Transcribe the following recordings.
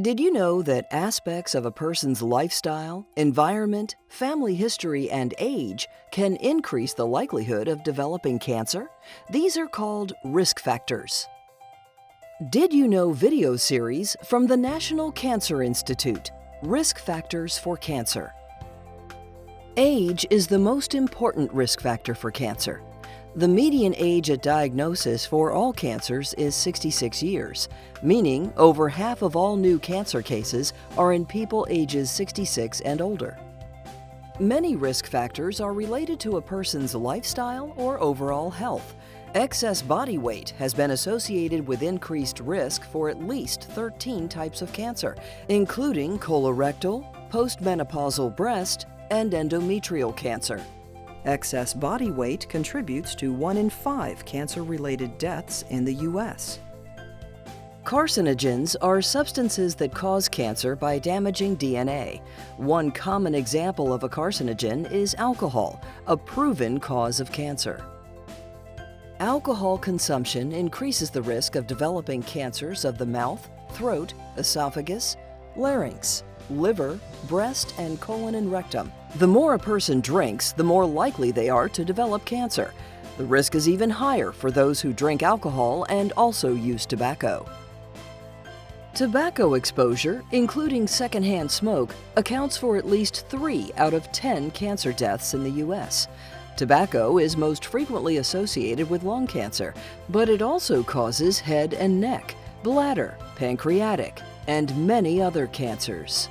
Did you know that aspects of a person's lifestyle, environment, family history, and age can increase the likelihood of developing cancer? These are called risk factors. Did you know video series from the National Cancer Institute, Risk Factors for Cancer. Age is the most important risk factor for cancer. The median age at diagnosis for all cancers is 66 years, meaning over half of all new cancer cases are in people ages 66 and older. Many risk factors are related to a person's lifestyle or overall health. Excess body weight has been associated with increased risk for at least 13 types of cancer, including colorectal, postmenopausal breast, and endometrial cancer. Excess body weight contributes to 1 in 5 cancer-related deaths in the U.S. Carcinogens are substances that cause cancer by damaging DNA. One common example of a carcinogen is alcohol, a proven cause of cancer. Alcohol consumption increases the risk of developing cancers of the mouth, throat, esophagus, larynx, liver, breast, and colon and rectum. The more a person drinks, the more likely they are to develop cancer. The risk is even higher for those who drink alcohol and also use tobacco. Tobacco exposure, including secondhand smoke, accounts for at least 3 out of 10 cancer deaths in the U.S. Tobacco is most frequently associated with lung cancer, but it also causes head and neck, bladder, pancreatic, and many other cancers.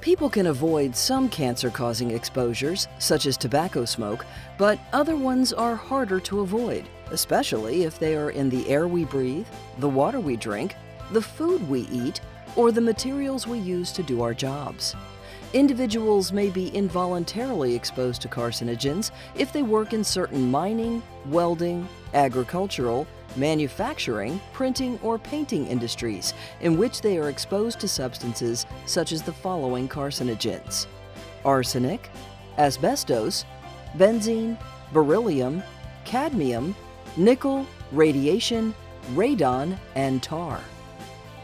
People can avoid some cancer-causing exposures, such as tobacco smoke, but other ones are harder to avoid, especially if they are in the air we breathe, the water we drink, the food we eat, or the materials we use to do our jobs. Individuals may be involuntarily exposed to carcinogens if they work in certain mining, welding, agricultural, manufacturing, printing, or painting industries in which they are exposed to substances such as the following carcinogens: arsenic, asbestos, benzene, beryllium, cadmium, nickel, radiation, radon, and tar.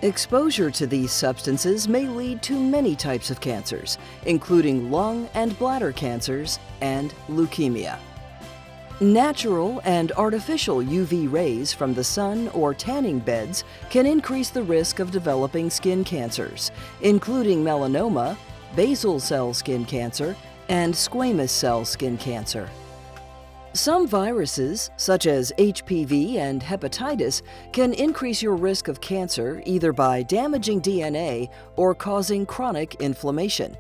Exposure to these substances may lead to many types of cancers, including lung and bladder cancers and leukemia. Natural and artificial UV rays from the sun or tanning beds can increase the risk of developing skin cancers, including melanoma, basal cell skin cancer, and squamous cell skin cancer. Some viruses, such as HPV and hepatitis, can increase your risk of cancer either by damaging DNA or causing chronic inflammation.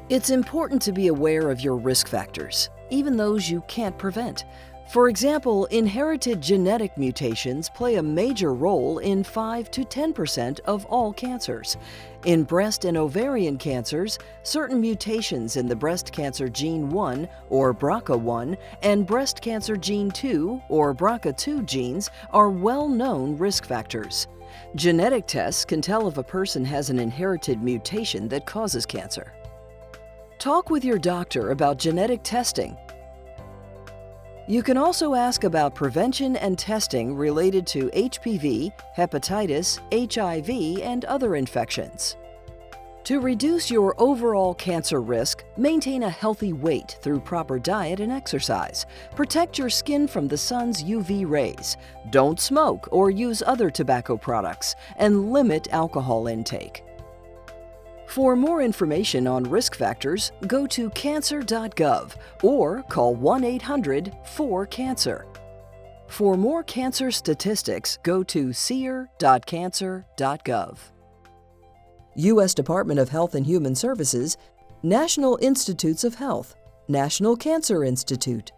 It's important to be aware of your risk factors, even those you can't prevent. For example, inherited genetic mutations play a major role in 5 to 10% of all cancers. In breast and ovarian cancers, certain mutations in the breast cancer gene 1 or BRCA1 and breast cancer gene 2 or BRCA2 genes are well-known risk factors. Genetic tests can tell if a person has an inherited mutation that causes cancer. Talk with your doctor about genetic testing. You can also ask about prevention and testing related to HPV, hepatitis, HIV, and other infections. To reduce your overall cancer risk, maintain a healthy weight through proper diet and exercise. Protect your skin from the sun's UV rays. Don't smoke or use other tobacco products, and limit alcohol intake. For more information on risk factors, go to cancer.gov or call 1-800-4CANCER. For more cancer statistics, go to seer.cancer.gov. U.S. Department of Health and Human Services, National Institutes of Health, National Cancer Institute.